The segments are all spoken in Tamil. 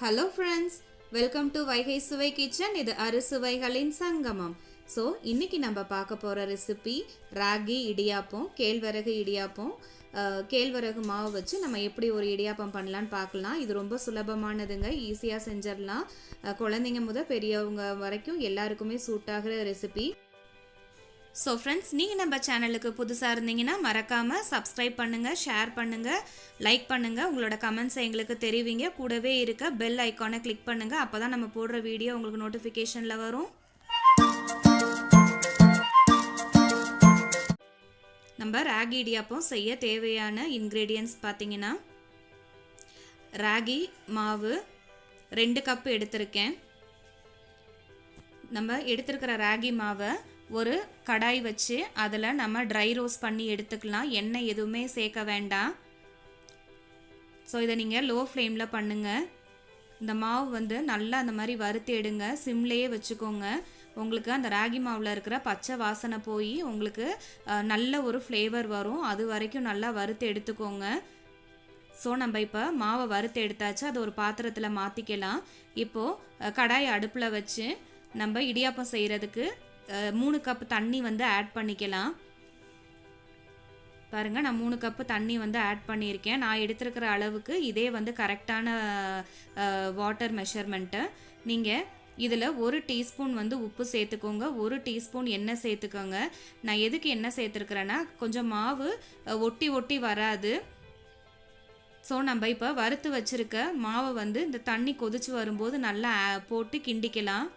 Hello friends, welcome to Vaigai Suvai Kitchen. இது அறுசுவைகளின் சங்கமம். ஸோ இன்னைக்கு நம்ம பார்க்க போகிற ரெசிபி ராகி இடியாப்பம், கேழ்வரகு இடியாப்பம். கேழ்வரகு மாவு வச்சு நம்ம எப்படி ஒரு இடியாப்பம் பண்ணலான்னு பார்க்கலாம். இது ரொம்ப சுலபமானதுங்க, ஈஸியாக செஞ்சிடலாம். குழந்தைங்க முதல் பெரியவங்க வரைக்கும் எல்லாருக்குமே சூட் ஆகிற ரெசிபி. ஸோ ஃப்ரெண்ட்ஸ், நீங்கள் நம்ம சேனலுக்கு புதுசாக இருந்தீங்கன்னா மறக்காமல் சப்ஸ்கிரைப் பண்ணுங்கள், ஷேர் பண்ணுங்கள், லைக் பண்ணுங்கள், உங்களோட கமெண்ட்ஸை எங்களுக்கு தெரிவிங்க. கூடவே இருக்க பெல் ஐக்கானை கிளிக் பண்ணுங்கள். அப்போ தான் நம்ம போடுற வீடியோ உங்களுக்கு நோட்டிஃபிகேஷனில் வரும். நம்ம ராகி இடியாப்பம் செய்ய தேவையான இன்க்ரீடியன்ட்ஸ் பார்த்தீங்கன்னா, ராகி மாவு 2 கப் எடுத்திருக்கேன். நம்ம எடுத்திருக்கிற ராகி மாவை ஒரு கடாய் வச்சு அதில் நம்ம ட்ரை ரோஸ்ட் பண்ணி எடுத்துக்கலாம். எண்ணெய் எதுவுமே சேர்க்க வேண்டாம். ஸோ இதை நீங்கள் லோ ஃப்ளேமில் பண்ணுங்கள். இந்த மாவு வந்து நல்லா அந்த மாதிரி வறுத்து எடுங்க, சிம்லேயே வச்சுக்கோங்க. உங்களுக்கு அந்த ராகி மாவில் இருக்கிற பச்சை வாசனை போய் உங்களுக்கு நல்ல ஒரு ஃப்ளேவர் வரும். அது வரைக்கும் நல்லா வறுத்து எடுத்துக்கோங்க. ஸோ நம்ம இப்போ மாவை வறுத்து எடுத்தாச்சு, அதை ஒரு பாத்திரத்தில் மாற்றிக்கலாம். இப்போது கடாய் அடுப்பில் வச்சு நம்ம இடியாப்பம் செய்கிறதுக்கு 3 கப் தண்ணி வந்து ஆட் பண்ணிக்கலாம். பாருங்கள், நான் 3 கப்பு தண்ணி வந்து ஆட் பண்ணியிருக்கேன். நான் எடுத்துருக்கிற அளவுக்கு இதே வந்து கரெக்டான வாட்டர் மெஷர்மெண்ட்டு. நீங்கள் இதில் 1 டீஸ்பூன் வந்து உப்பு சேர்த்துக்கோங்க, 1 டீஸ்பூன் எண்ணெய் சேர்த்துக்கோங்க. நான் எதுக்கு எண்ணெய் சேர்த்துருக்குறேன்னா, கொஞ்சம் மாவு ஒட்டி ஒட்டி வராது. ஸோ நம்ம இப்போ வறுத்து வச்சுருக்க மாவை வந்து இந்த தண்ணி கொதிச்சு வரும்போது நல்லா போட்டு கிண்டிக்கலாம்.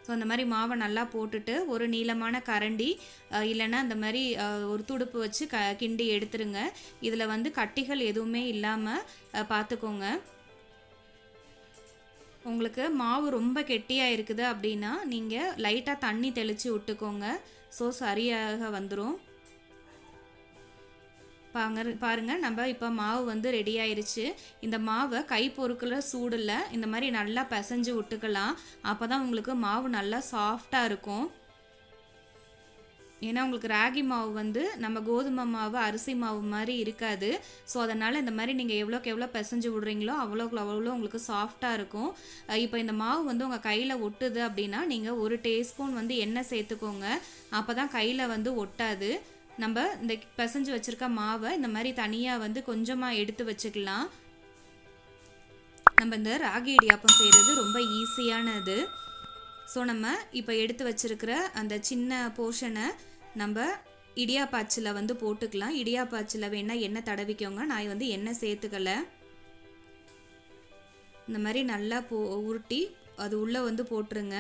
ஸோ அந்த மாதிரி மாவை நல்லா போட்டுட்டு ஒரு நீளமான கரண்டி இல்லைன்னா அந்த மாதிரி ஒரு துடுப்பு வச்சு கிண்டி எடுத்துருங்க. இதில் வந்து கட்டிகள் எதுவுமே இல்லாமல் பார்த்துக்கோங்க. உங்களுக்கு மாவு ரொம்ப கெட்டியாக இருக்குது அப்படின்னா நீங்கள் லைட்டாக தண்ணி தெளித்து விட்டுக்கோங்க. ஸோ சரியாக வந்துடும். பாருங்கள், நம்ம இப்போ மாவு வந்து ரெடி ஆயிடுச்சு. இந்த மாவை கை பொறுக்கிற சூடில் இந்த மாதிரி நல்லா பிசைஞ்சு விட்டுக்கலாம். அப்போ தான் உங்களுக்கு மாவு நல்லா சாஃப்டாக இருக்கும். ஏன்னா உங்களுக்கு ராகி மாவு வந்து நம்ம கோதுமை மாவு, அரிசி மாவு மாதிரி இருக்காது. ஸோ அதனால் இந்த மாதிரி நீங்கள் எவ்வளோக்கு எவ்வளோ பிசைஞ்சு விட்றீங்களோ அவ்வளோக்கு அவ்வளோ உங்களுக்கு சாஃப்டாக இருக்கும். இப்போ இந்த மாவு வந்து உங்கள் கையில் ஒட்டுது அப்படின்னா நீங்கள் 1 டீஸ்பூன் வந்து எண்ணெய் சேர்த்துக்கோங்க. அப்போ தான் கையில் வந்து ஒட்டாது. நம்ம இந்த பிசைஞ்சு வச்சுருக்க மாவை இந்த மாதிரி தனியாக வந்து கொஞ்சமாக எடுத்து வச்சுக்கலாம். நம்ம இந்த ராகி இடியாப்பம் செய்கிறது ரொம்ப ஈஸியானது. ஸோ நம்ம இப்போ எடுத்து வச்சுருக்கிற அந்த சின்ன போர்ஷனை நம்ம இடியாப்பாச்சில் வந்து போட்டுக்கலாம். இடியாப்பாச்சில் வேணால் எண்ணெய் தடவிக்கோங்க, நான் வந்து எண்ணெய் சேர்த்துக்கலை. இந்த மாதிரி நல்லா உருட்டி அது உள்ளே வந்து போட்டுருங்க.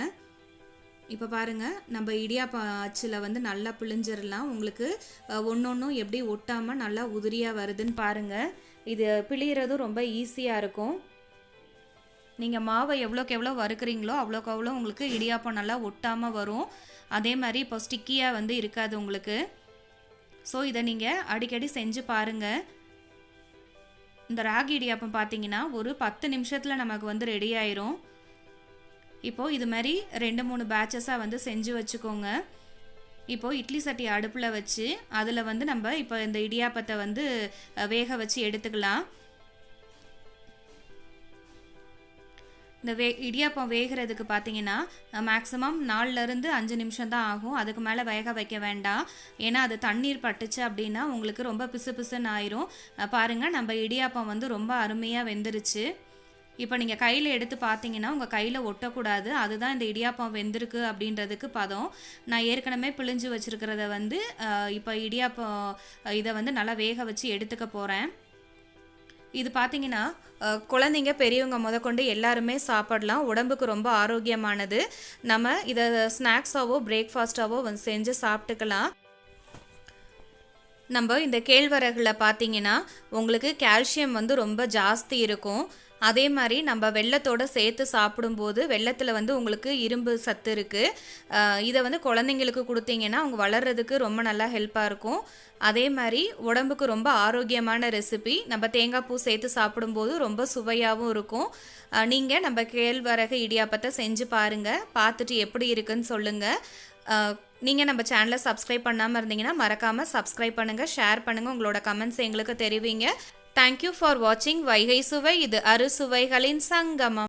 இப்போ பாருங்கள், நம்ம இடியாப்ப அச்சில் வந்து நல்லா பிழிஞ்சிடலாம். உங்களுக்கு ஒன்றொன்றும் எப்படி ஒட்டாமல் நல்லா உதிரியாக வருதுன்னு பாருங்கள். இது பிழியறதும் ரொம்ப ஈஸியாக இருக்கும். நீங்கள் மாவை எவ்வளோக்கு எவ்வளோ வறுக்கிறீங்களோ அவ்வளோக்கு அவ்வளோ உங்களுக்கு இடியாப்பம் நல்லா ஒட்டாமல் வரும். அதே மாதிரி இப்போ ஸ்டிக்கியாக வந்து இருக்காது உங்களுக்கு. ஸோ இதை நீங்கள் அடிக்கடி செஞ்சு பாருங்கள். இந்த ராகி இடியாப்பம் பார்த்தீங்கன்னா ஒரு 10 நிமிஷத்தில் நமக்கு வந்து ரெடி ஆயிரும். இப்போது இது மாதிரி 2-3 பேட்சஸாக வந்து செஞ்சு வச்சுக்கோங்க. இப்போது இட்லி சட்டி அடுப்பில் வச்சு அதில் வந்து நம்ம இப்போ இந்த இடியாப்பத்தை வந்து வேக வச்சு எடுத்துக்கலாம். இந்த இடியாப்பம் வேகிறதுக்கு பார்த்தீங்கன்னா மேக்ஸிமம் 4லேருந்து 5 நிமிஷம் தான் ஆகும். அதுக்கு மேலே வேக வைக்க வேண்டாம். ஏன்னா அது தண்ணீர் பட்டுச்சு அப்படின்னா உங்களுக்கு ரொம்ப பிசு பிசுன்னு ஆயிரும். பாருங்கள், நம்ம இடியாப்பம் வந்து ரொம்ப அருமையாக வெந்துருச்சு. இப்போ நீங்கள் கையில் எடுத்து பார்த்தீங்கன்னா உங்கள் கையில் ஒட்டக்கூடாது. அதுதான் இந்த இடியாப்பம் வெந்திருக்கு அப்படின்றதுக்கு பதம். நான் ஏற்கனவே பிழிஞ்சு வச்சுருக்கிறத வந்து இப்போ இடியாப்பம் இதை வந்து நல்லா வேக வச்சு எடுத்துக்க போகிறேன். இது பார்த்தீங்கன்னா குழந்தைங்க பெரியவங்க முதற்கொண்டு எல்லாருமே சாப்பிடலாம். உடம்புக்கு ரொம்ப ஆரோக்கியமானது. நம்ம இதை ஸ்நாக்ஸாவோ பிரேக்ஃபாஸ்ட்டாவோ வந்து செஞ்சு சாப்பிட்டுக்கலாம். நம்ம இந்த கேழ்வரகுல பார்த்தீங்கன்னா உங்களுக்கு கால்சியம் வந்து ரொம்ப ஜாஸ்தி இருக்கும். அதே மாதிரி நம்ம வெல்லத்தோடு சேர்த்து சாப்பிடும்போது வெல்லத்தில் வந்து உங்களுக்கு இரும்பு சத்து இருக்குது. இதை வந்து குழந்தைங்களுக்கு கொடுத்தீங்கன்னா அவங்க வளர்கிறதுக்கு ரொம்ப நல்லா ஹெல்ப்பாக இருக்கும். அதே மாதிரி உடம்புக்கு ரொம்ப ஆரோக்கியமான ரெசிபி. நம்ம தேங்காய் பூ சேர்த்து சாப்பிடும்போது ரொம்ப சுவையாகவும் இருக்கும். நீங்கள் நம்ம கேழ்வரகு இடியாப்பத்தை செஞ்சு பாருங்கள், பார்த்துட்டு எப்படி இருக்குன்னு சொல்லுங்கள். நீங்கள் நம்ம சேனலை சப்ஸ்கிரைப் பண்ணாமல் இருந்தீங்கன்னா மறக்காமல் சப்ஸ்கிரைப் பண்ணுங்கள், ஷேர் பண்ணுங்கள், உங்களோட கமெண்ட்ஸ் எங்களுக்கு தெரிவிங்க. தேங்க்யூ ஃபார் வாட்சிங் வைகை சுவை. இது அறுசுவைகளின் சங்கமம்.